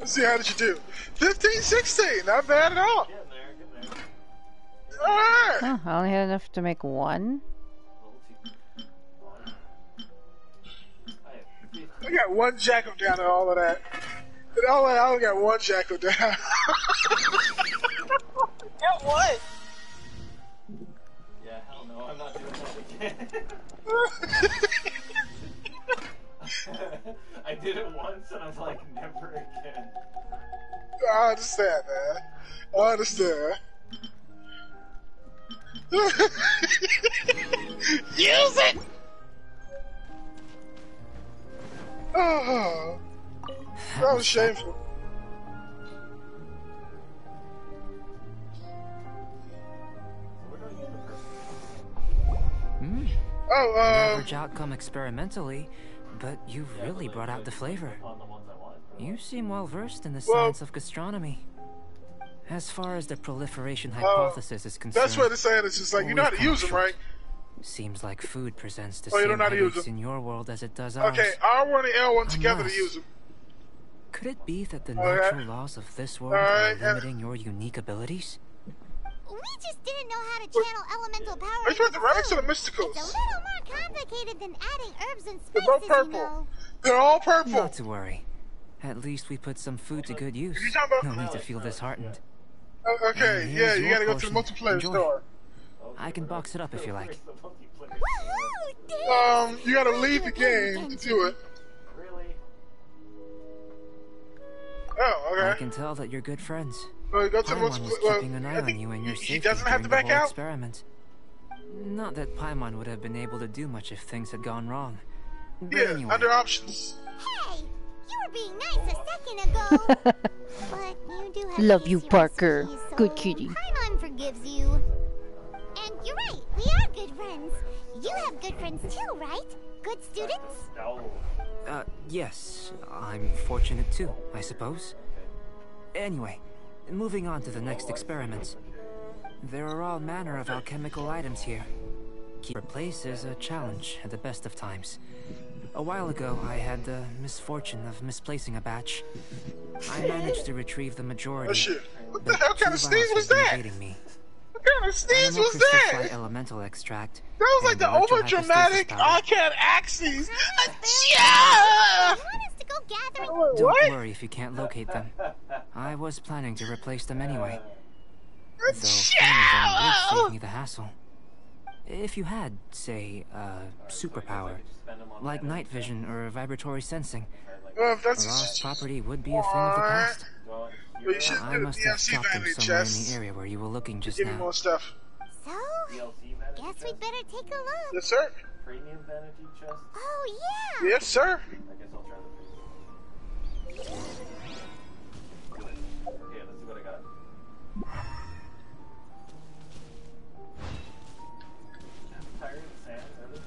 Let's see, how did you do? 15, 16, not bad at all. Getting there. Alright. Huh, I only had enough to make one. I got one jackal down and all of that. And all that, I only got one jackal down. Got what? Yeah, hell no, I'm not doing that again. I did it once and I'm like, never again. I understand, man. I understand. Use it! Oh, that was shameful. Average outcome experimentally, but you've really brought out the flavor. You seem well versed in the science of gastronomy. As far as the proliferation hypothesis is concerned, that's what it's saying. It's just like, you know how to use them, right? Seems like food presents the you same don't know how to use headaches them. in your world as it does ours. Okay, R1 and L1 together to use them. Could it be that the natural laws of this world are limiting your unique abilities? We just didn't know how to channel elemental power. Which one's the relics or the mysticals? It's a little more complicated than adding herbs and They're spices, both purple. you know. They're all purple. Not to worry. At least we put some food to good use. No need to feel disheartened. Okay, yeah, you gotta go to the multiplayer store. I can box it up if you like. You gotta leave the game to do it. Really? Oh, okay. I can tell that you're good friends. Well, go to Paimon was keeping an eye on you and your he safety doesn't have to during back the whole out? experiment. Not that Paimon would have been able to do much if things had gone wrong. But Yeah, anyway. under options. Hey, you were being nice a second ago. But you do have Love you, easy Parker. recipes, so Good kitty. Paimon forgives you. And you're right, we are good friends. You have good friends too, right? Good students? No. Yes. I'm fortunate too, I suppose. Anyway, moving on to the next experiment. There are all manner of alchemical items here. Keep replace is a challenge at the best of times. A while ago, I had the misfortune of misplacing a batch. I managed to retrieve the majority. Oh shit. What the hell kind of sneeze was that? Me. What kind of sneeze was that? Elemental extract. That was like the over dramatic arcade axes. Yeah! Go gathering. Don't worry if you can't locate them. I was planning to replace them anyway. Though finding them would save me the hassle. If you had, say, a superpower, like night vision or vibratory sensing, well, if that's lost property would be a thing of the past. Well, you should I do must the have DLC dropped them vanity somewhere in chest. the area where you were looking just Give me now. more stuff. So, guess we'd better take a look. Yes, sir. Premium vanity chest? Oh, yeah. Yes, sir. I guess I'll try the premium. Okay, let's see what I got. Tired of sand, really?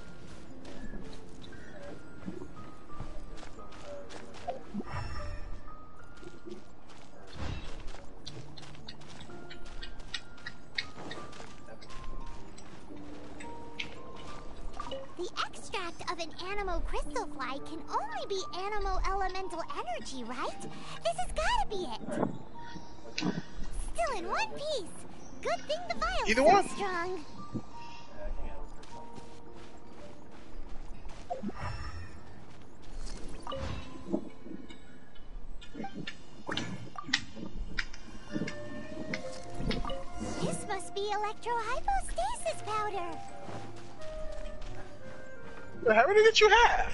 The extract of an animo crystal fly can only be animo elemental energy, right? This has gotta be it. Still in one piece. Good thing the vial's Either so one. strong. This must be electrohypostasis powder. How many did you have?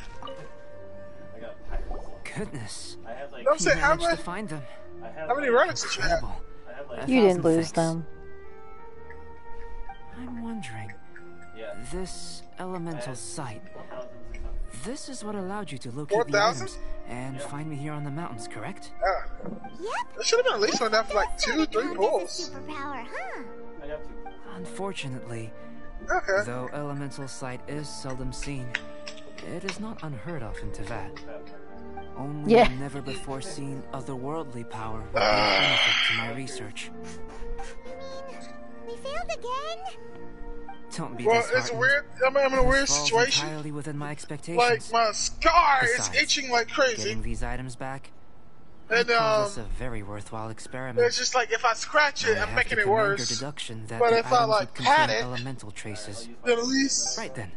I got pirates. Goodness. I had like. No, I'm saying, how managed to many? find them. I had How many like, relics did you have? Incredible. I had like. You didn't 1,000 lose thanks. them. I'm wondering, Yeah. this elemental site, 1,600. this is what allowed you to locate 4,000? the items and find me here on the mountains, correct? Yep. There should have been at least enough for like 2, 3 Count pulls. as a superpower, huh? I got 2. Unfortunately, Okay. though elemental sight is seldom seen, it is not unheard of in Teyvat. Only Yeah. never before seen otherworldly power would be a benefit to my research. We failed again? Don't be Well, it's disheartened. weird. I'm in a weird This falls situation. entirely within my expectations. Like, my scar is Besides, itching like crazy. Getting these items back And call this a very worthwhile experiment. it's just like if I scratch it, I I'm have making to it commend your worse. deduction that But the if I items like would pat contain it, elemental traces. then at least Right then.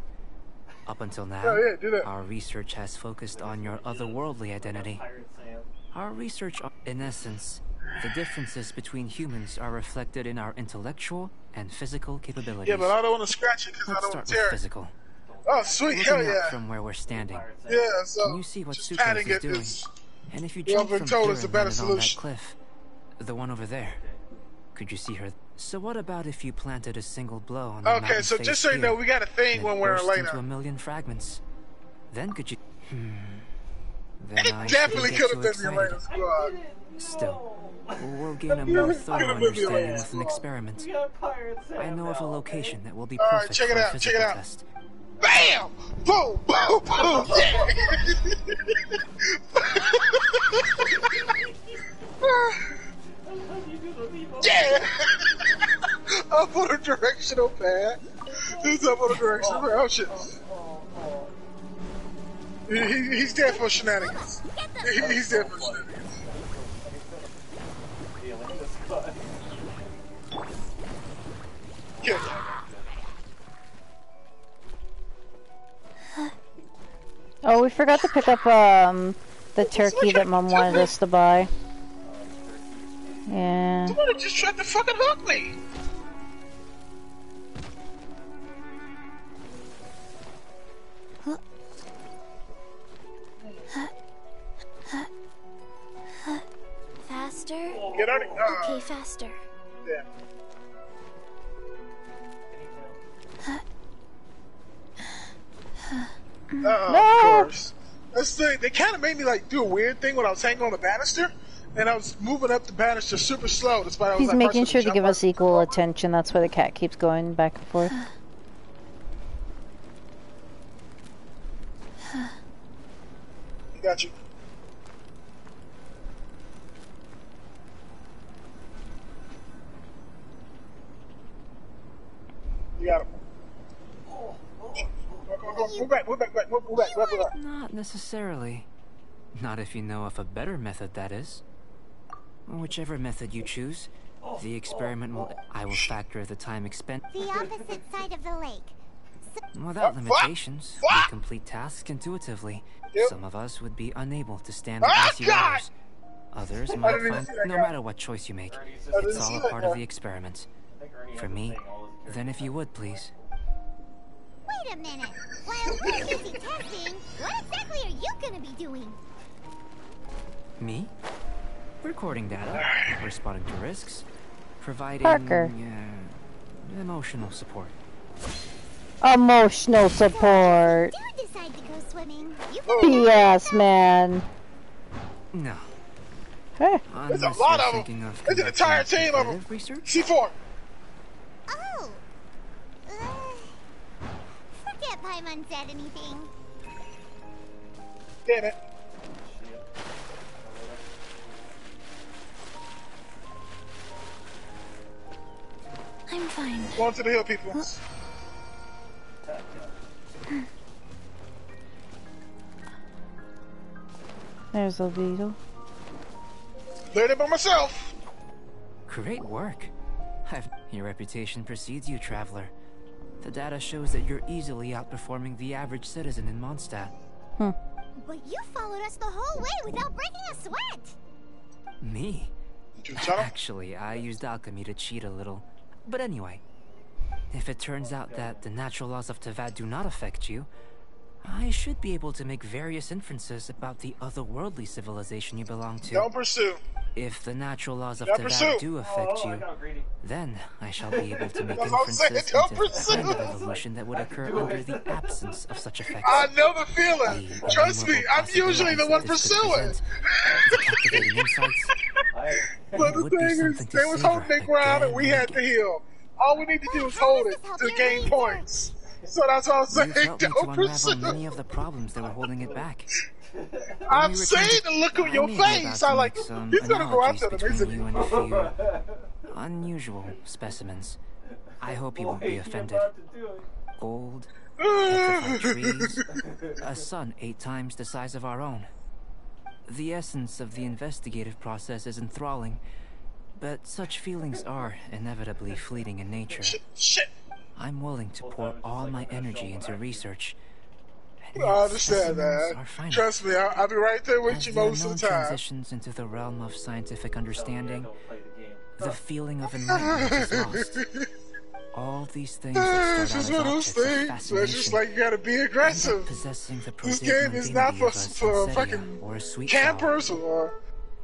Up until now, yeah, do that. our research has focused on your otherworldly identity. Pirate Sam. Our research, in essence, the differences between humans are reflected in our intellectual and physical capabilities. Yeah, but I don't want to scratch it because I Let's don't start want with to tear it. physical. Oh, sweet, hell Looking out yeah. from where we're standing, Yeah, so can you see what just Sucrose patting is it doing? is And if you well, jump been from told here it's a and better landed on that solution. cliff, the one over there, could you see her? So what about if you planted a single blow on the Okay, mountain so face just so you know, here, we got a thing and when it we're burst later. into a million fragments? Then could you? Then It I definitely shouldn't could get have too been the excited. later squad. Still, we'll gain a It more could've thorough been the understanding Elite with an Squad. experiment. We got Pirate Sam. I know of a now, location that will be All right, perfect check it for a out, check it physical out. test. Bam! Boom! Boom! Boom! Yeah! Yeah! Up on a directional pad. He's up on a directional pad. Oh shit. He's dead for shenanigans. He's dead for shenanigans. Kill him. Oh, we forgot to pick up the turkey that Mom wanted us to buy. Yeah. Somebody just tried to fucking hook me. Faster? Get on it. Okay, faster. Yeah. No! Of course. That's the thing. They kind of made me like do a weird thing when I was hanging on the banister, and I was moving up the banister super slow. Despite I was He's like, making pressing sure the to jump give us button. equal attention. That's why the cat keeps going back and forth. He got you. You got him. Go. Move back, move back, move back. Not necessarily. Not if you know of a better method, that is. Whichever method you choose, the experiment will... I will factor the time expended. The opposite side of the lake. Without limitations, we complete tasks intuitively. Yep. Some of us would be unable to stand the Ah, icy God! waters. Others might didn't even find... see that No guy. matter what choice you make, didn't it's see all a that part guy. of the experiment. For me, then if you would, please. Wait a minute. While we're busy testing, what exactly are you gonna be doing? Me? Recording data, responding to risks, providing... Parker. emotional support. Emotional support. Do decide to go swimming. You P.S. man. No. Hey. There's a Unless lot you're of them. thinking of There's an conducting entire team of them. competitive research? C4. Oh. Forget Paimon said anything. Damn it. I'm fine. Going to the hill, people. There's a beetle. Learned it by myself. Great work. Your reputation precedes you, traveler. The data shows that you're easily outperforming the average citizen in Mondstadt. But you followed us the whole way without breaking a sweat. Me? Did you tell him? Actually, I used alchemy to cheat a little. But anyway, if it turns out that the natural laws of Tavad do not affect you, I should be able to make various inferences about the otherworldly civilization you belong to. Don't pursue. If the natural laws of Don't Tavad pursue. do affect I you, got greedy. then I shall be able to make That's what I'm saying, inferences don't into the kind pursue. of evolution that would occur under the absence of such effects. I know the feeling. The Trust me, innumerable I'm usually the one possibilities that pursuing. this could present, the captivating insights. But the would be thing is, something to they was savor holding their ground and we again had and to heal. All we need to do is hold it to gain points. So that's what I'm saying. You've helped me to Don't unravel pursue. many of the problems that were holding it back. I'm When we saying return the to- look on I your may be about face. to I like, make some he's gonna go analogies after them, between isn't he? you and a few unusual specimens. I hope you won't be offended. Old, petrified trees, a sun 8 times the size of our own. The essence of the investigative process is enthralling, but such feelings are inevitably fleeting in nature. Shit. I'm willing to pour all my energy into research. And I yet understand specimens that. are finite. Trust me, I'll be right there with As you the most of unknown the time. transitions into the realm of scientific understanding, the feeling of enlightenment is lost. All these things that It's start just out one of as those objects of things. fascination It's just like you gotta be end up aggressive. possessing the This prosaic game is not mundanity for, of a for poinsettia fucking or a sweet campers flower. or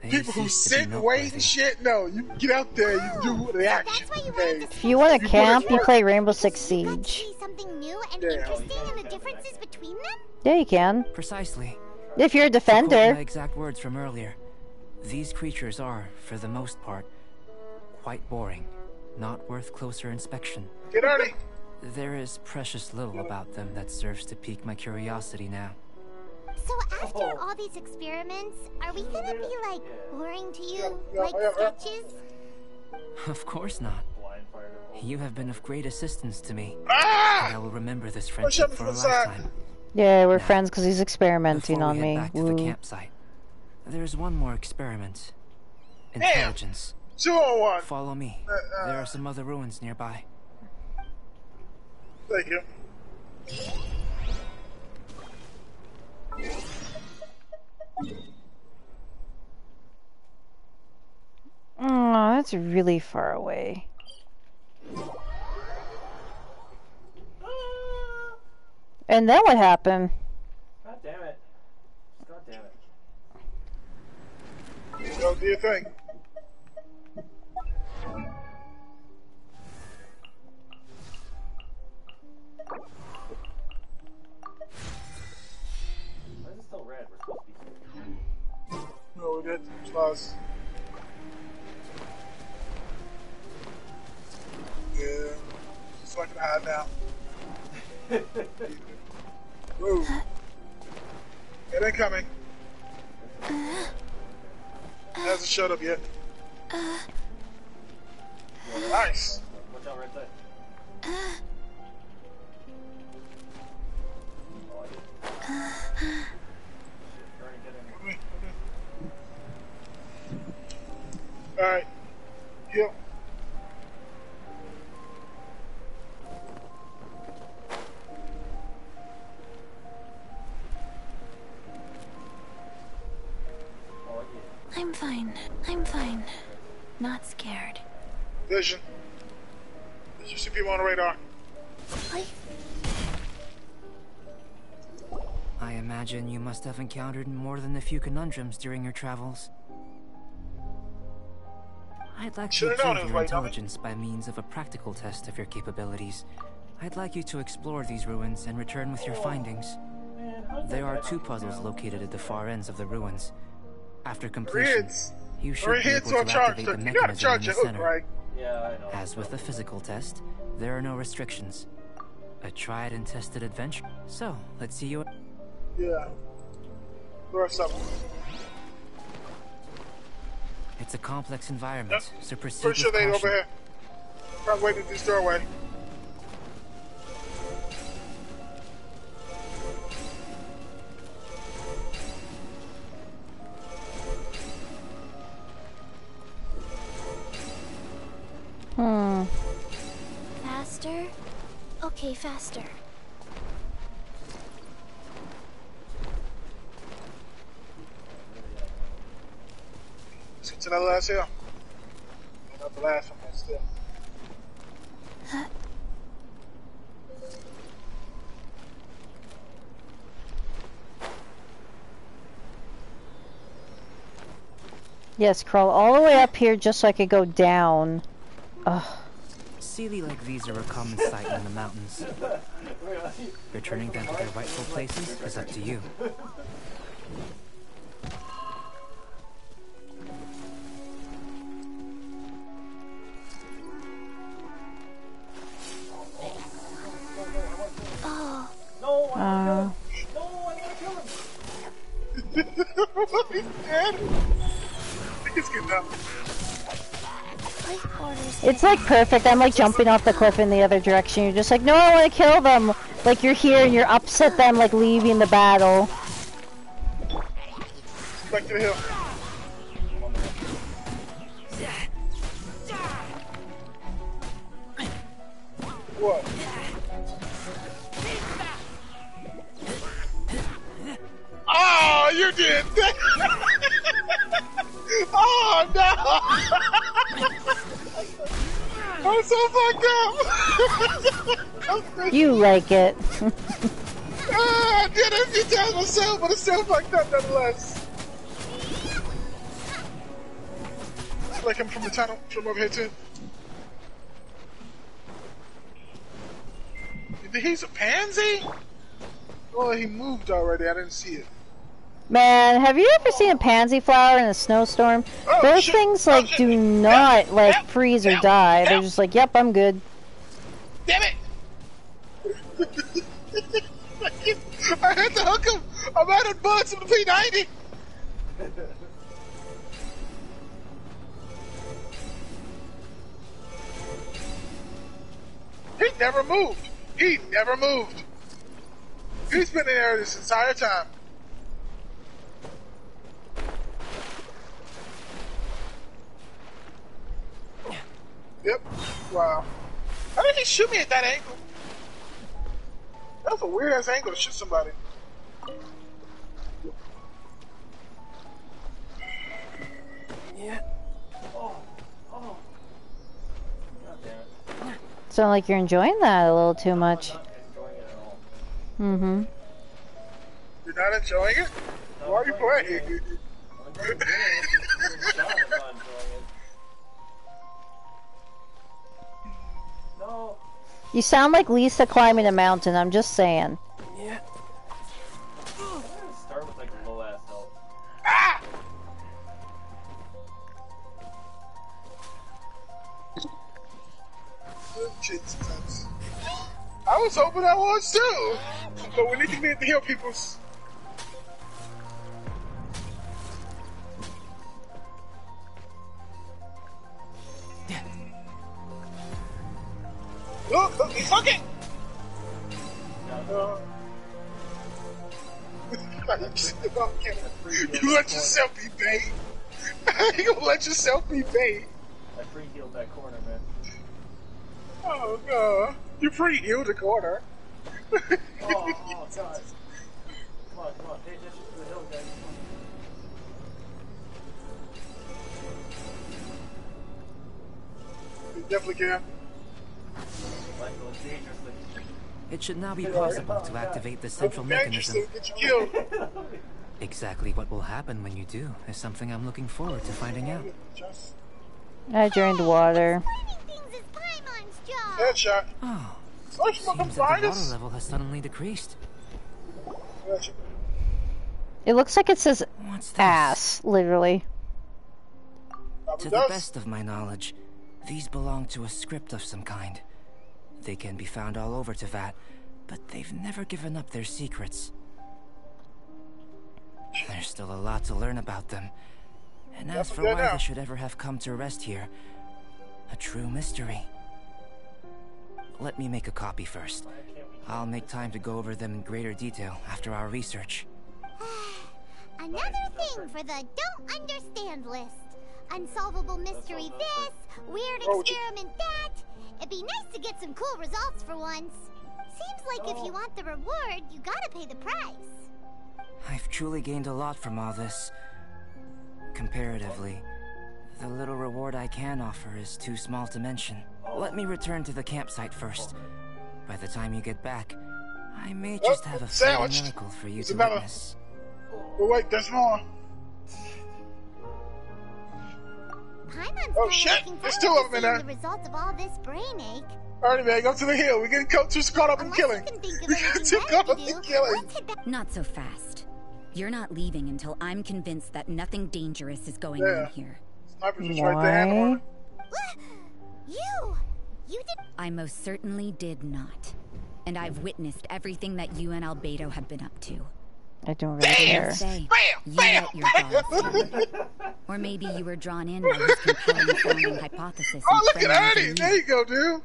They people who cease to be sit and wait and noteworthy. shit. No, you get out there, you do the action. That's why you Okay. wanted to If you want to You camp, wanna- you play Rainbow Six You got to Siege. see something new and Yeah. interesting and the differences between them? Yeah, you can. Precisely. If you're a To quote my defender. exact words from earlier, these creatures are, for the most part, quite boring, not worth closer inspection. Get early. There is precious little about them that serves to pique my curiosity now. So after all these experiments, are we gonna be like boring to you? Yeah, Like yeah. sketches? Of course not. You have been of great assistance to me. Ah! And I will remember this Push friendship up for to a the side. lifetime. Yeah, we're Now, friends because he's experimenting Before on we me. head back to the Woo. campsite, there's one more experiment. Intelligence. 201. Follow me. There are some other ruins nearby. Thank you. Oh, that's really far away. And then what happened? God damn it. God damn it. Go do your thing. Why is it still red? We're supposed to be here. No, we're good. Plus. Yeah. Just fucking hide now. Move. It ain't coming. Hasn't showed up yet. Nice. Watch out right side. Alright. Yep. I'm fine. I'm fine. Not scared. Vision. Did you see people on the radar? I imagine you must have encountered more than a few conundrums during your travels. I'd like to Should've known observe it was your right, Tommy. intelligence by means of a practical test of your capabilities. I'd like you to explore these ruins and return with your findings. There are 2 puzzles located at the far ends of the ruins. After completion, Hits. you should Or be hits able or to charge activate hook. the You gotta mechanism in charge the your hook, center. right? Yeah, I know. As with the physical test, there are no restrictions. A tried and tested adventure. So, let's see you. Yeah. Or something. It's a complex environment, so proceed Pretty sure with they caution. over here. Probably waiting at this doorway. Faster? Okay, faster. Let's get to that last hill. Not the last one, but still. Yes, crawl all the way up here just so I could go down. Ugh. Sealy like these are a common sight in the mountains. Returning them to their rightful places is up to you. Oh, No, I Uh, want to kill him. He's dead. He's getting up. life orders. it's like perfect. I'm like jumping off the cliff in the other direction. You're just like, no, I want to kill them. Like you're here and you're upset that I'm like leaving the battle. Back to the hill. What? Oh, you did! Oh no! I'm so fucked up! You like it. I did it a few times myself, but it's still fucked up nonetheless. Like him from the tunnel, from over here too. He's a pansy? Oh, he moved already. I didn't see it. Man, have you ever seen a pansy flower in a snowstorm? Oh, Those shit. things like do not like freeze or die. They're just like, yep, I'm good. Damn it! I had to hook him. I'm out of bullets with the P90. He never moved. He never moved. He's been in there this entire time. Yep. Wow. How did he shoot me at that angle? That was a weird ass angle to shoot somebody. Yeah. Oh. Oh. God damn it. Sound like you're enjoying that a little too much. I'm not enjoying it at all. Mm-hmm. You're not enjoying it? Why are you playing? I'm enjoying the game. It's not enjoying it. No. You sound like Lisa climbing a mountain, I'm just saying. Yeah. Start with like low ass health. Ah! Jesus. I was hoping I was too, but we need to be at the hill, peoples. Look, he's fucking. You let yourself be bait. You let yourself be bait. I free healed that corner, man. Oh no, you pre-healed the corner. Oh, God. Come on, pay attention to the hill, guys. You definitely can. Life goes dangerously. It should now be possible to activate the central mechanism. Get you killed. Exactly what will happen when you do is something I'm looking forward to finding out. I drained water. Finding things is Paimon's job. Headshot. Oh, Seems seems that the water level has suddenly decreased. It looks like it says What's this? ass, literally. To the best of my knowledge, these belong to a script of some kind. They can be found all over Teyvat, but they've never given up their secrets. There's still a lot to learn about them. And as for why they should ever have come to rest here, a true mystery. Let me make a copy first. I'll make time to go over them in greater detail after our research. Another thing for the don't understand list. Unsolvable mystery this, weird experiment that. It'd be nice to get some cool results for once. Seems like if you want the reward, you gotta pay the price. I've truly gained a lot from all this. Comparatively, the little reward I can offer is too small to mention. Let me return to the campsite first. By the time you get back, I may just have a fleeting miracle for you to witness. But wait, there's more. Oh shit! There's two of them in there. The result of all this brain ache. Alright, man, go to the hill. We're getting too caught up in killing. We get too caught up in killing. Not so fast. You're not leaving until I'm convinced that nothing dangerous is going on here. Sniper's just right there. Handling. You did. I most certainly did not. And I've witnessed everything that you and Albedo have been up to. I don't really care. Say, you let your guards down. Or maybe you were drawn in by his compelling sounding hypothesis. Oh, look at Ernie! There you go, dude.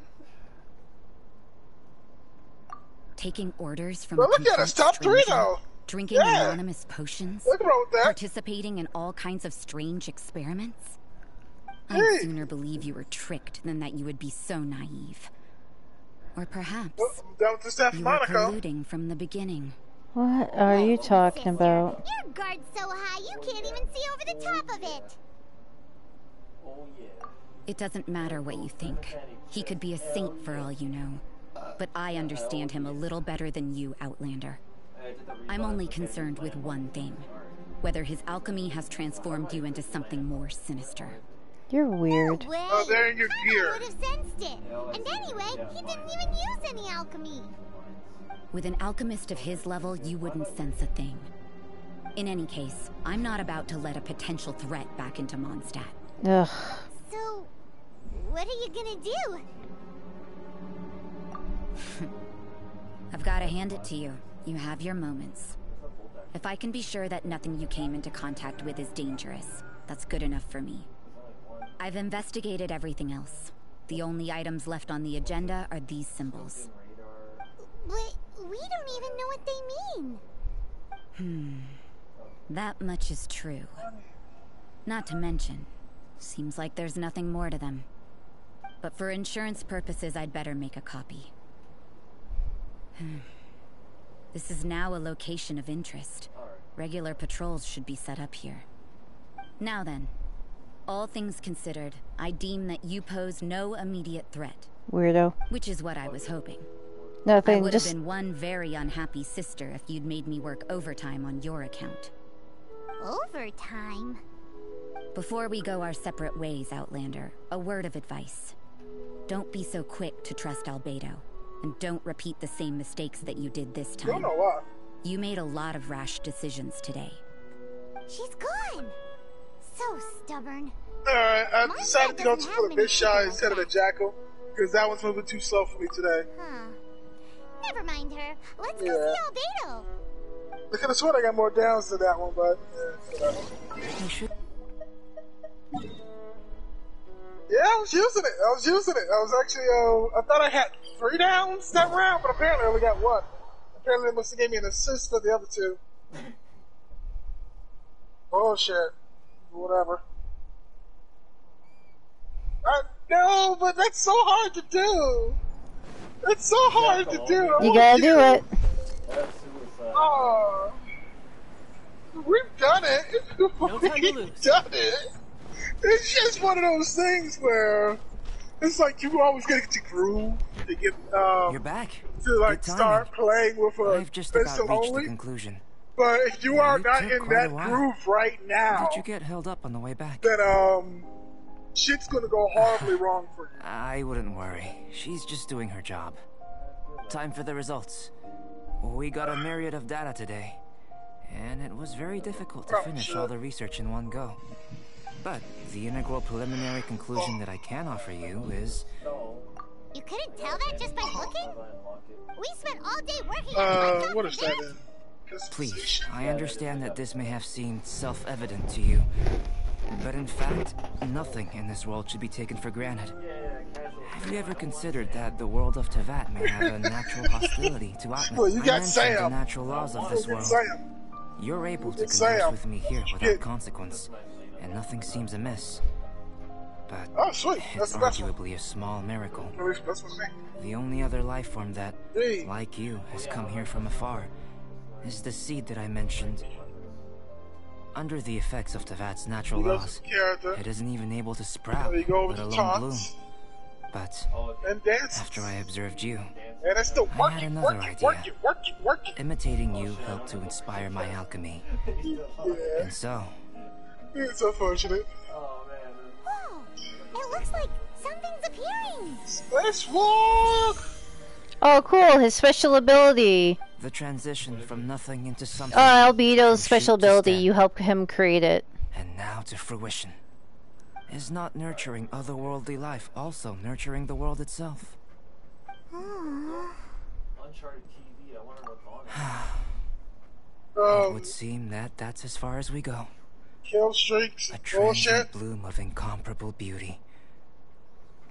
Taking orders from But look at us, top 3 though. Drinking Yeah. anonymous potions? Nothing wrong with that. Participating in all kinds of strange experiments? Hey. I'd sooner believe you were tricked than that you would be so naive. Or perhaps Well, I'm done with this Santa you were Monica. colluding from the beginning. What are you talking about? Your guard's so high you can't even see over the top of it. Oh yeah. It doesn't matter what you think. He could be a saint for all you know. But I understand him a little better than you, Outlander. I'm only concerned with one thing. Whether his alchemy has transformed you into something more sinister. You're weird. No way. Oh, they're in your I gear. would have sensed it. And anyway, he didn't even use any alchemy. With an alchemist of his level, you wouldn't sense a thing. In any case, I'm not about to let a potential threat back into Mondstadt. Ugh. So, what are you gonna do? I've got to hand it to you. You have your moments. If I can be sure that nothing you came into contact with is dangerous, that's good enough for me. I've investigated everything else. The only items left on the agenda are these symbols. But we don't even know what they mean. That much is true. Not to mention, seems like there's nothing more to them. But for insurance purposes, I'd better make a copy. This is now a location of interest. Regular patrols should be set up here. Now then, all things considered, I deem that you pose no immediate threat. Weirdo. Which is what I was hoping. I Nothing, would have just... been one very unhappy sister if you'd made me work overtime on your account. Overtime? Before we go our separate ways, Outlander, a word of advice. Don't be so quick to trust Albedo, and don't repeat the same mistakes that you did this Don't time. know why. You made a lot of rash decisions today. She's gone. So stubborn. Alright, I Mine decided to go doesn't for have the many fish shy people instead of the like jackal. Because that one's moving too slow for me today. Huh. Never mind her. Let's Yeah. go see Albedo. I could have sworn I got more downs than that one, but yeah, whatever. You should. Yeah, I was using it. I was actually, I thought I had 3 downs that round, but apparently I only got 1. Apparently they must have gave me an assist for the other 2. Bullshit. Whatever. I know, but that's so hard to do. It's so hard to do. You gotta do it. That's suicide. Oh, we've done it. No time to We've lose. done it. It's just one of those things where it's like you always get to groove to get You're back. to like Good timing. start playing with a I've just about pistol reached the only. conclusion. But if you Yeah, are you not took in quite a that while. groove right now, Did you get held up on the way back? then shit's gonna go horribly wrong for you. I wouldn't worry. She's just doing her job. Time for the results. We got a myriad of data today, and it was very difficult to Oh, finish shit. all the research in one go. But the integral preliminary conclusion that I can offer you is You couldn't tell that just by looking? We spent all day working on What is that this. in? please, I understand that this may have seemed self-evident to you, but in fact, nothing in this world should be taken for granted. Have you ever considered that the world of Tevat may have a natural hostility to Atman? Well, you I got mentioned Sam. the natural laws of this Look world. at Sam. You're able to Good converse Sam. with me here Good. without consequence, and nothing seems amiss. But Oh, sweet. That's it's the best one. arguably a small miracle. At least that's what's me. The only other life form that, Hey. like you, has come here from afar is the seed that I mentioned. Under the effects of Tevat's natural He laws, loves the character. it isn't even able to sprout, There you go with let the alone bloom. taunts But and dance. after I observed you, And it's still I work had it, another work it, idea. work it, work it, work it. imitating you helped to inspire my alchemy. Yeah. And so, It's unfortunate. Oh man. Whoa! It looks like something's appearing. Let's walk! Oh, cool. His special ability. the transition from nothing into something, Albedo's From special shoot to ability. stab. You help him create it. and now to fruition. Is not nurturing otherworldly life also nurturing the world itself? Uncharted TV. I wonder what's on it. It would seem that that's as far as we go. Kill streaks, A bullshit. transient bloom of incomparable beauty.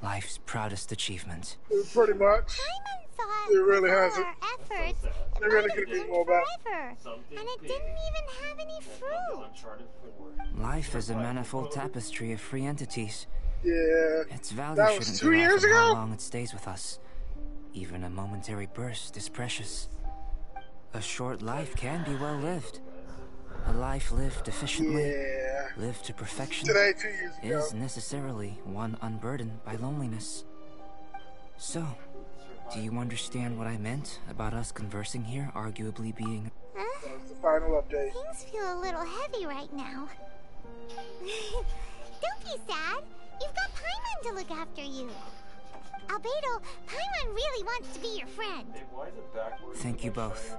Life's proudest achievement. Pretty much. Paimon thought It really with all hasn't. our efforts, it It really might could have be been more about. forever, and it didn't even have any fruit. Life is a manifold tapestry of free entities. Yeah. Its value That was shouldn't 2 derive years from how ago? long it stays with us. Even a momentary burst is precious. A short life can be well lived. A life lived efficiently, Yeah. lived to perfection, Today, 2 years ago. is necessarily one unburdened by loneliness. So, do you understand what I meant about us conversing here arguably being... Huh? That's the final update. Things feel a little heavy right now. Don't be sad. You've got Paimon to look after you. Albedo, Paimon really wants to be your friend. Thank you both.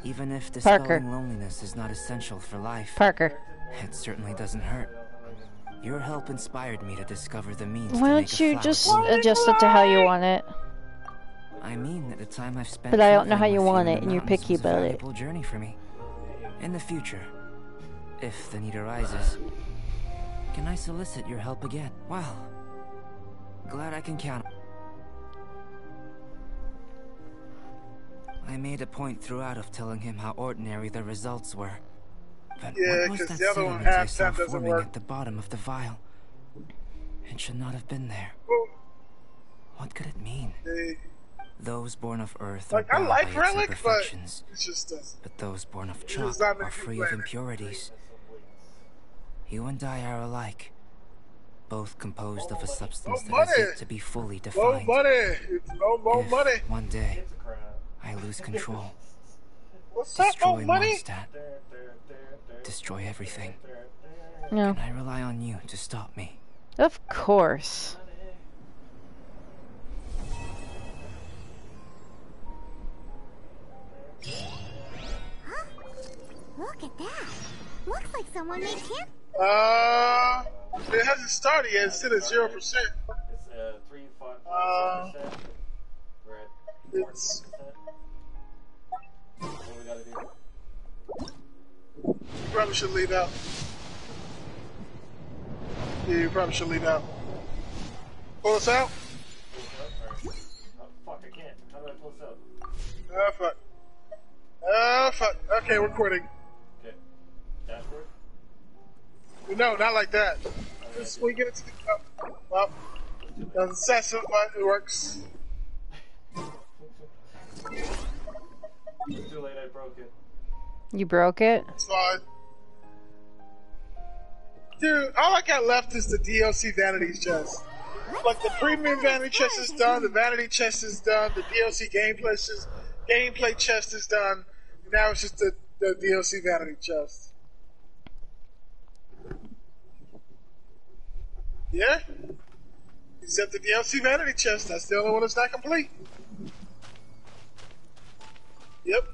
Even if Parker. dispelling loneliness is not essential for life, Parker. it certainly doesn't hurt. Your help inspired me to discover the means Why to make don't a you flower just bloom. adjust it to how you want it? I mean that the time I've spent But I don't know how traveling you with want in it, the and you're mountains picky was a about it. valuable journey for me. In the future, if the need arises, can I solicit your help again? Well, glad I can count. I made a point throughout of telling him how ordinary the results were. But Yeah, what was 'cause that the other one sediment I half saw time doesn't forming work. at the bottom of the vial? It should not have been there. Well, What could it mean? they, Those born of earth like, are I bound like by its Relic, but imperfections, it just doesn't. but those born of It's chalk not are meant to free be of played. impurities. You and I are alike, both composed of a substance that money. is yet to be fully Low defined. money. It's low If money. one day I lose control, What's up, low destroy money? Mondstadt, destroy everything, No. can I rely on you to stop me? Of course. Huh? Look at that. Looks like someone made camp. It hasn't started yet. It's still at 0%. It's 3, 5, Uh, 6%. We're at It's 14%. What do we gotta do? you probably should leave out. Yeah, you probably should leave out. Pull us out? Alright. Oh, fuck, I can't. How do I pull this out? Oh fuck. Oh fuck. Okay, we're quitting. Okay. Dashboard? No, not like that. Just we get it to the well, that's what it works. It's too late, I broke it. You broke it? It's fine. Dude, all I got left is the DLC vanity chest. Like the premium vanity chest is done, the vanity chest is done, the DLC gameplay chest is done. Now it's just the DLC vanity chest. Yeah? Except the DLC vanity chest, that's the only one that's not complete. Yep.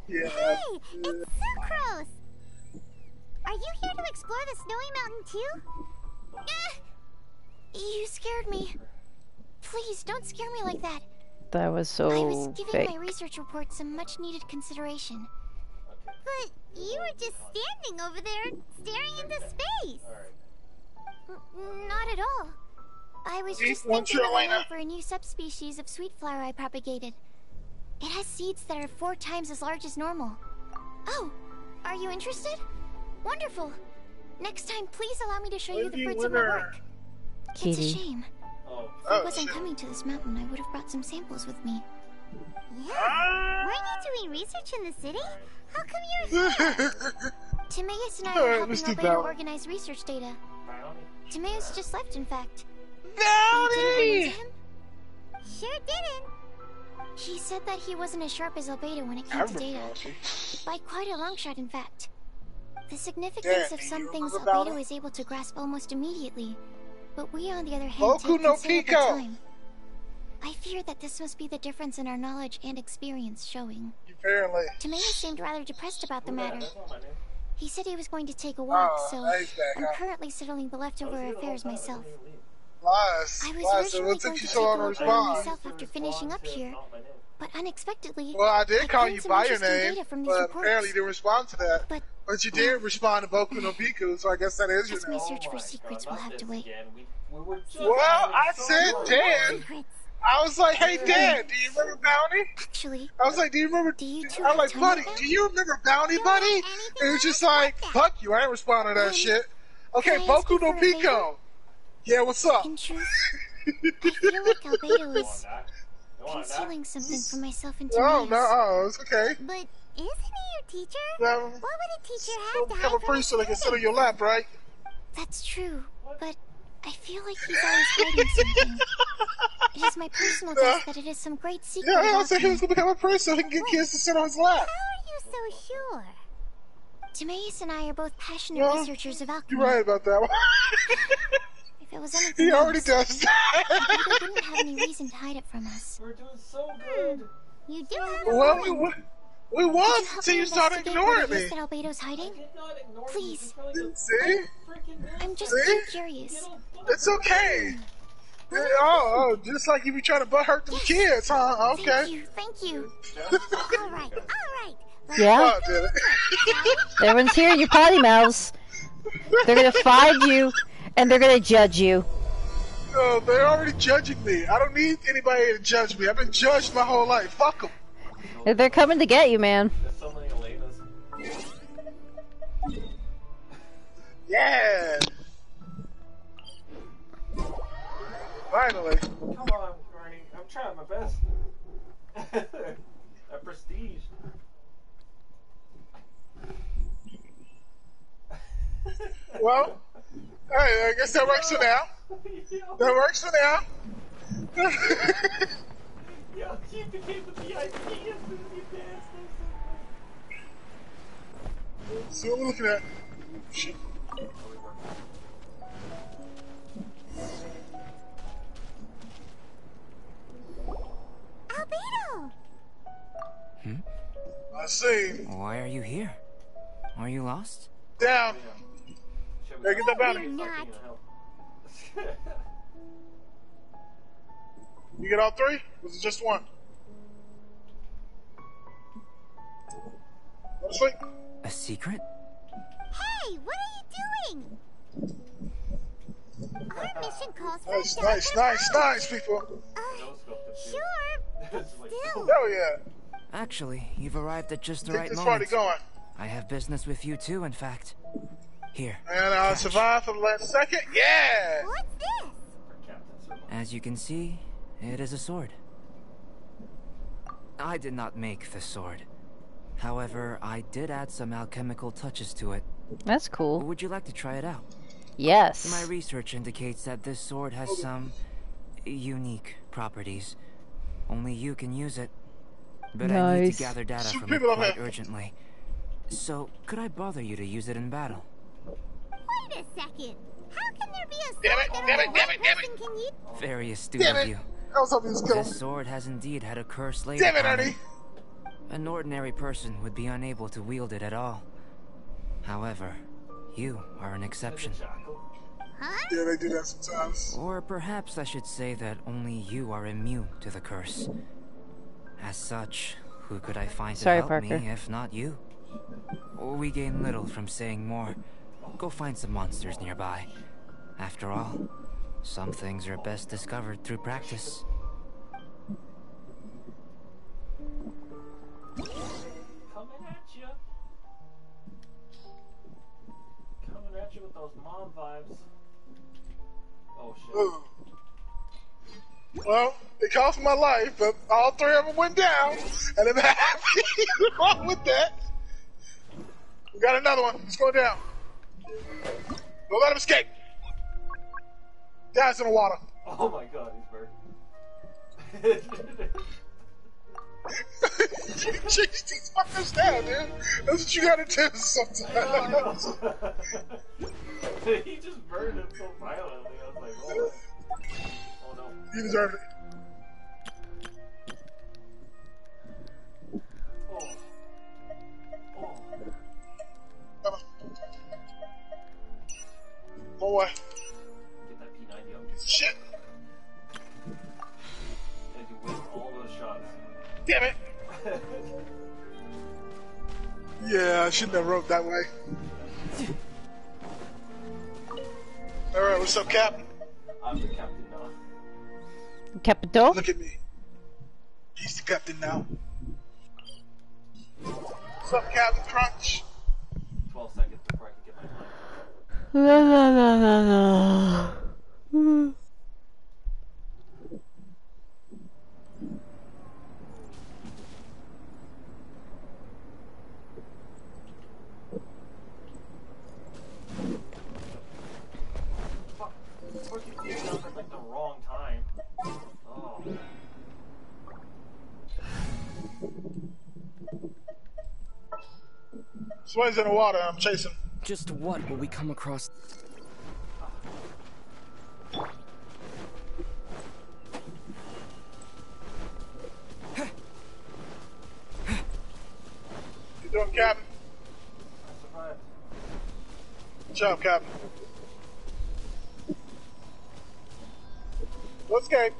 Yeah. Hey, it's Sucrose! Are you here to explore the snowy mountain too? You scared me. Please, don't scare me like that. That was I so was giving fake. my research report some much-needed consideration. But you were just standing over there staring into space. Not at all. I was See? just One thinking of Carolina. over a new subspecies of sweet flower I propagated. It has seeds that are 4 times as large as normal. Oh, are you interested? Wonderful. Next time, please allow me to show you the fruits of my work. It's a Kitty. shame. Oh. If I wasn't coming to this mountain, I would have brought some samples with me. Yeah. Weren't you doing research in the city? How come you're here? Timaeus and I Alright, are helping let's do Albedo that. organize research data. Timaeus just left, in fact. Bounty! You didn't run into him? Sure didn't. He said that he wasn't as sharp as Albedo when it came to data. By quite a long shot, in fact. The significance Damn, of do some you things remember about Albedo it? is able to grasp almost immediately. But we, on the other hand, Boku take no considerable Pico. time. I fear that this must be the difference in our knowledge and experience showing. Apparently. Timaeus seemed rather depressed about the matter. He said he was going to take a walk, Oh, so now he's back, I'm huh? currently settling the leftover affairs myself. Lies. I was Lies. So originally what going took to you take so a long to look around respond? myself after finishing up here, but unexpectedly, Well, I did call found you some by your interesting name, data from these but reports. apparently you didn't respond to that. But But you did respond to Boku no Pico, so I guess that is your As my name. search for secrets will have to wait. We were just Well, I said Dan. Secrets. I was like, hey, Dan, do you remember Bounty? Actually, I was like, do you remember? do you two I'm have like, time buddy, right now? do you remember Bounty, Don't buddy? let And anything it was just like like, that. fuck you, I ain't responding to that shit. Okay, can I ask you Boku no for a favor? Pico. Yeah, what's up? in truth, I feel like Albedo is Don't want that. concealing something from myself and Oh, Timaeus. no, it's okay. But isn't he your teacher? Now, What would a teacher don't have to become hide a from priest so they can sit on your lap, right? That's true, but I feel like he's always hiding something. It is my personal guess that it is some great secret Yeah, I about said he was him. gonna become a priest so he can get kids to sit on his lap. How are you so sure? Timaeus and I are both passionate Yeah, researchers of alchemy. You're right about that one. If it was anything He already else, does that. Albedo wouldn't have any reason to hide it from us. We're doing so good. You do have a Well, point. we Could won you help until me you started investigate what ignoring it me. is that Albedo's hiding? I did not ignore Please. you. You're trying to See? freaking I'm just See? too curious. It's okay. Oh, just like if you try to butt hurt them kids, huh? Okay. Thank you. All right. Let's Yeah? Oh, did it? Everyone's here, you potty mouths. They're gonna find you, and they're gonna judge you. Oh, they're already judging me. I don't need anybody to judge me. I've been judged my whole life. Fuck them. They're coming to get you, man. There's so many Elenas. Yeah. Finally. Come on, Bernie. I'm trying my best. That prestige. Well, hey, I guess that works for now. That works for now. Yo, you became the VIP as soon as you danced. See what we're looking at. Shit. Albedo! I see. Why are you here? Are you lost? Down. Hey, get that You're bounty. not. You get all three? Was it just one? Go to sleep. A secret? Hey, what are you doing? Our mission calls for Nice, a nice, doctor's nice, help. nice, people. Sure, but still. Hell yeah. Actually, you've arrived at just the Get right this party moment. going. I have business with you too, in fact. Here. And I'll survive for the last second. Yeah! What's this? As you can see, it is a sword. I did not make the sword. However, I did add some alchemical touches to it. That's cool. Would you like to try it out? Yes. My research indicates that this sword has some unique properties. Only you can use it. But I need Nice. to gather data Shoot from it people up quite here. urgently. So, could I bother you to use it in battle? Wait a second. How can there be a sword Damn it, that damn it, only damn one it, damn person can use? Very astute Damn of it. you. I was hoping he was killing This me. sword has indeed had a curse laid Damn it, upon Ernie. An ordinary person would be unable to wield it at all. However, you are an exception. Huh? Yeah, they do that sometimes. Or perhaps I should say that only you are immune to the curse. As such, who could I find Sorry, to help Parker. me if not you? We gain little from saying more. Go find some monsters nearby. After all, some things are best discovered through practice. Coming at you. Coming at you with those mom vibes. Oh shit. Ooh. Well, it cost my life, but all three of them went down, and I'm happy. What's wrong with that? We got another one. It's going down. Don't let him escape. Dies in the water. Oh my god, he's burned. You chase these fuckers down, dude. That's what you gotta do sometimes. He just burned him so violently. I was like, oh. Oh no. You deserve it. Oh. Oh. Come on. One way. Get that P90 up. Piece of shit. And you waste all those shots. Damn it. Yeah, I shouldn't have wrote that way. Alright, what's up, Cap? I'm the captain now. Capito? Look at me. He's the captain now. What's up, Captain Crunch? 12 seconds before I can get my time. La la la la la. Like the wrong time. Oh. Sway's in the water, I'm chasing. Just what will we come across? You doing, Captain? I survived. Good job, Captain. Let's escape.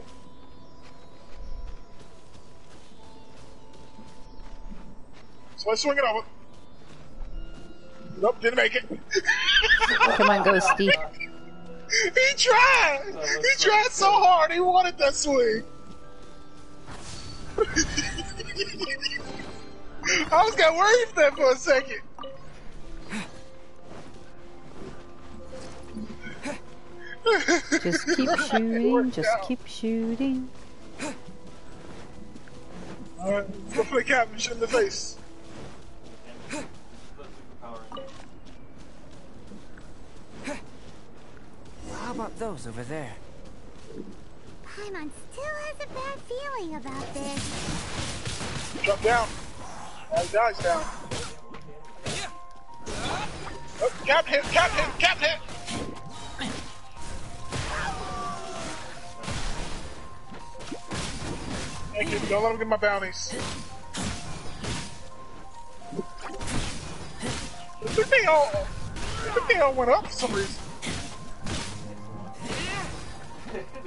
So let's swing it over. Nope, didn't make it. Come on, Ghosty. He tried! He tried so hard, he wanted that swing. I was getting worried there for a second. Just keep shooting, just keep shooting. Alright, go for the captain, shoot in the face. How about those over there? Paimon still has a bad feeling about this. Drop down. He dies down. Oh, cap hit, cap hit, cap hit! Thank you, don't let him get my bounties. They all went up for some reason.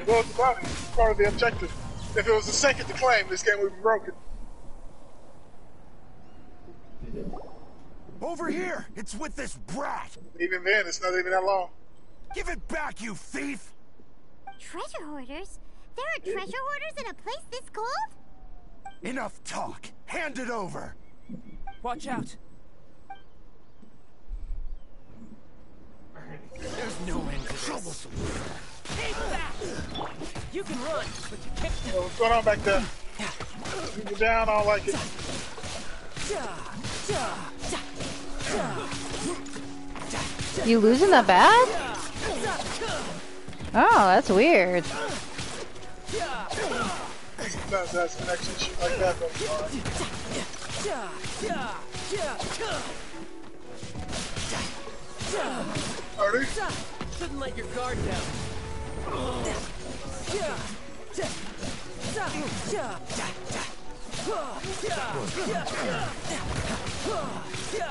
Well, the bounty is part of the objective. If it was the second to claim, this game would be broken. Over here! It's with this brat! Even then, it's not even that long. Give it back, you thief! Treasure hoarders? There are treasure hoarders in a place this cold? Enough talk! Hand it over! Watch out! There's no end to this. Take that! You can run, but you can't. Oh, what's going on back there? Keep it down, I don't like it. You losing that bad? Oh, that's weird. Sometimes that's connection shit like that, but Artie? Shouldn't let your guard down.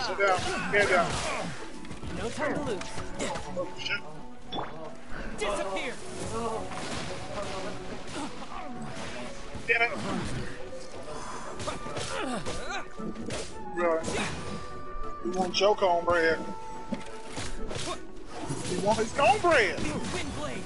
Sit down, get down. No time to lose. Oh, shit. Disappear! Damn it. Really? You want choke on bread. You want his cornbread. Wind blade!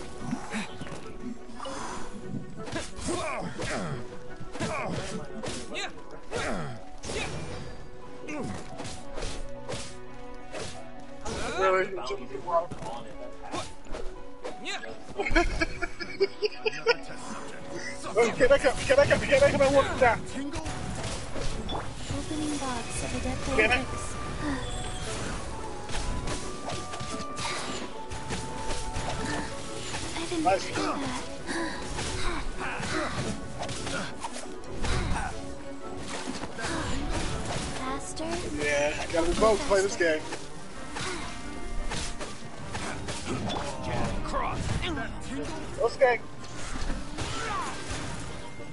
Really? Get back up, get back up, get back up and work down. Opening box of Adepto Damn it. Index. I didn't Nice. do that. Faster? Yeah, I gotta be both to play this game. Let's go.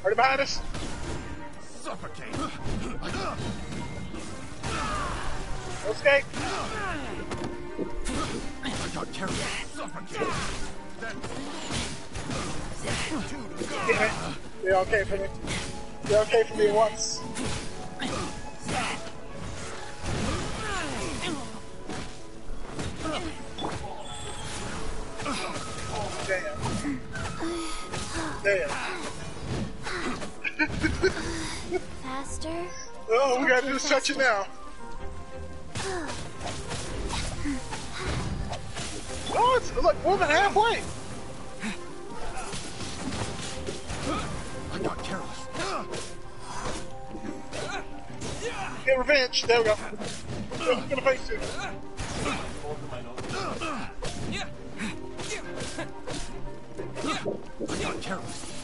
Are you behind us? Suffocate! Let's go. I got carried. Suffocate! Damn it. They're okay for me. They're okay for me once. Damn. Faster. Oh, we gotta do is touch it now. Oh, it's like more than halfway. I got careless. Get revenge. There we go. Get the face too. I got careless.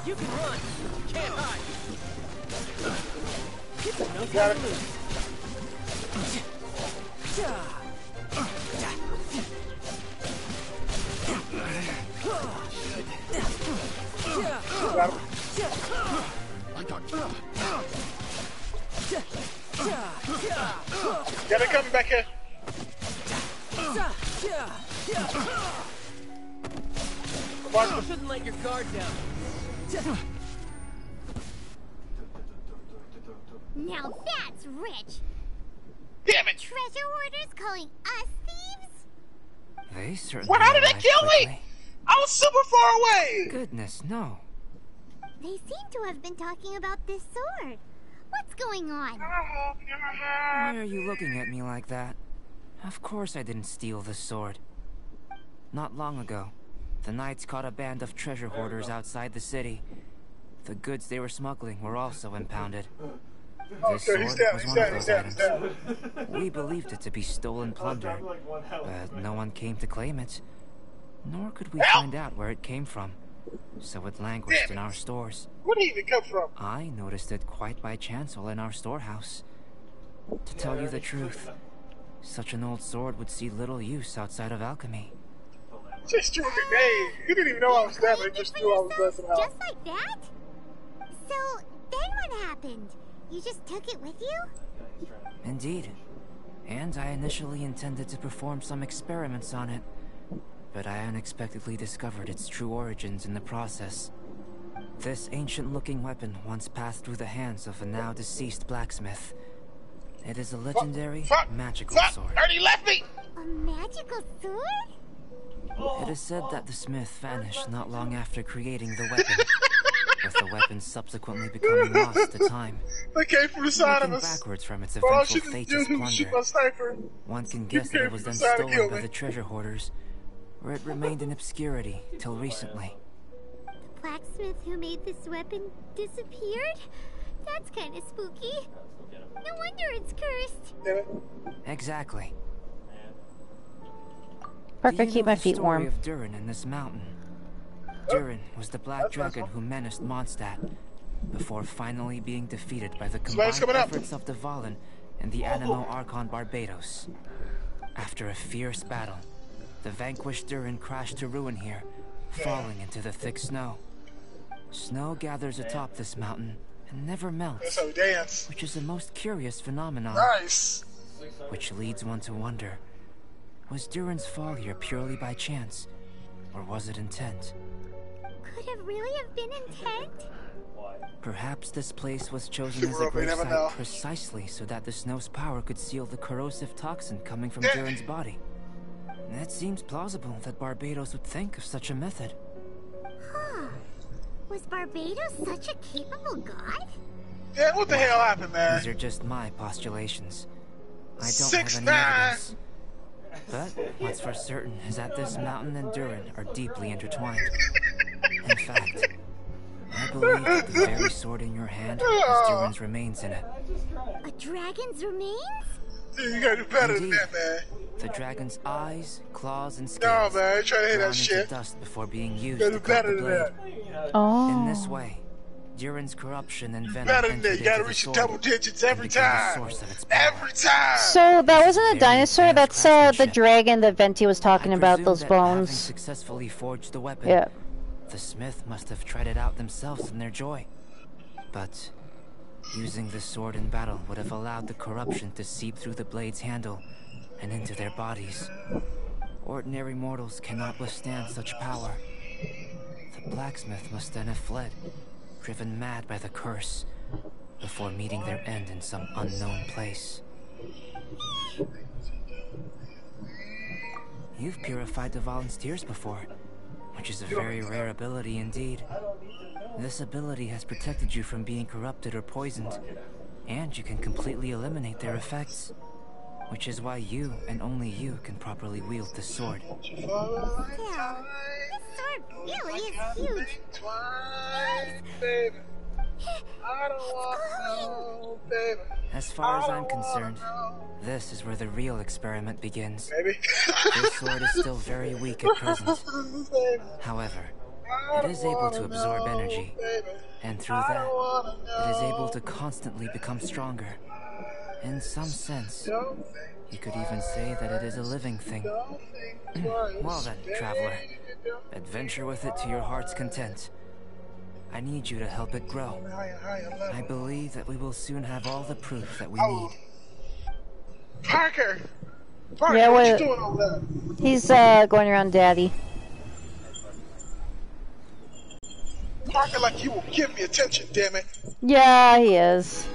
You can run, but you can't hide. Got it. Got him. I got Get it coming back here. Come on. Shouldn't let your guard down. Now that's rich. Damn it. Treasure hoarders calling us thieves? They certainly. Well, how did they arrived kill quickly. me? I was super far away. Goodness, no. They seem to have been talking about this sword. What's going on? Why are you looking at me like that? Of course I didn't steal the sword. Not long ago, the Knights caught a band of treasure hoarders outside the city. The goods they were smuggling were also impounded. This sword was one of those items. We believed it to be stolen plunder, but no one came to claim it. Nor could we find out where it came from, so it languished in our stores. Where did it even come from? I noticed it quite by chance while in our storehouse. To tell you the truth, such an old sword would see little use outside of alchemy. Just your name. You didn't even know I was there, but you just knew I was messing out. Just like that? So, then what happened? You just took it with you? Indeed. And I initially intended to perform some experiments on it, but I unexpectedly discovered its true origins in the process. This ancient-looking weapon once passed through the hands of a now-deceased blacksmith. It is a legendary, magical sword. Ernie left me! A magical sword? It is said that the smith vanished not long after creating the weapon, with the weapon subsequently becoming lost to time. They came from the side of Looking us. backwards from its All I eventual should fate do as was shoot plunder, my sniper. one can guess that it was then stolen by the treasure hoarders, where it remained in obscurity till recently. The blacksmith who made this weapon disappeared? That's kind of spooky. No wonder it's cursed. Damn it. Exactly. Parker, Do you keep know my the feet story warm. of Durin in this mountain? Durin was the black dragon who menaced Mondstadt, before finally being defeated by the combined coming up. efforts of the Valen and the Animo Archon Barbados. After a fierce battle, the vanquished Durin crashed to ruin here, falling into the thick snow. Snow gathers atop this mountain and never That's melts, how we dance. which is a most curious phenomenon. Nice. Which leads one to wonder, was Durin's fall here purely by chance, or was it intent? Could it really have been intent? Perhaps this place was chosen as a Well, we grave never site know. precisely so that the snow's power could seal the corrosive toxin coming from Yeah. Durin's body. It seems plausible that Barbados would think of such a method. Huh. Was Barbados such a capable god? Yeah, what the hell happened, man? These are just my postulations. I don't 6'9". have any evidence. But what's for certain is that this mountain and Durin are deeply intertwined. In fact, I believe that the very sword in your hand has Durin's remains in it. A dragon's remains? Dude, you gotta do better than Indeed. that, man. The dragon's eyes, claws, and No, scales man, you trying to hit ground that into shit. dust before being used You to gotta do cut better the than blade. that. Oh. In this way, Durin's corruption and venom Better than entered that. You gotta into the reach the sword double digits and every became the time. source of its power. Every time. So that wasn't a Very dinosaur. advanced That's the craftsmanship. dragon that Venti was talking I about. presume Those that having bones. successfully forged the weapon, Yeah. the smith must have tried it out themselves in their joy. But using the sword in battle would have allowed the corruption to seep through the blade's handle and into their bodies. Ordinary mortals cannot withstand such power. The blacksmith must then have fled, driven mad by the curse, before meeting their end in some unknown place. You've purified the volunteers before, which is a very rare ability indeed. This ability has protected you from being corrupted or poisoned, and you can completely eliminate their effects. Which is why you, and only you, can properly wield the sword. Still, this sword really is huge. Baby. I don't want no, baby. As far as I'm concerned, this is where the real experiment begins. Baby. This sword is still very weak at present. However, it is able to absorb energy, and through that, it is able to constantly become stronger. In some sense, you could even say that it is a living thing. Well then, traveler, adventure with it to your heart's content. I need you to help it grow. I believe that we will soon have all the proof that we need. Parker! Parker, Yeah, what you what- doing over there? He's going around Daddy. Parker like you will give me attention, damn it. Yeah, he is.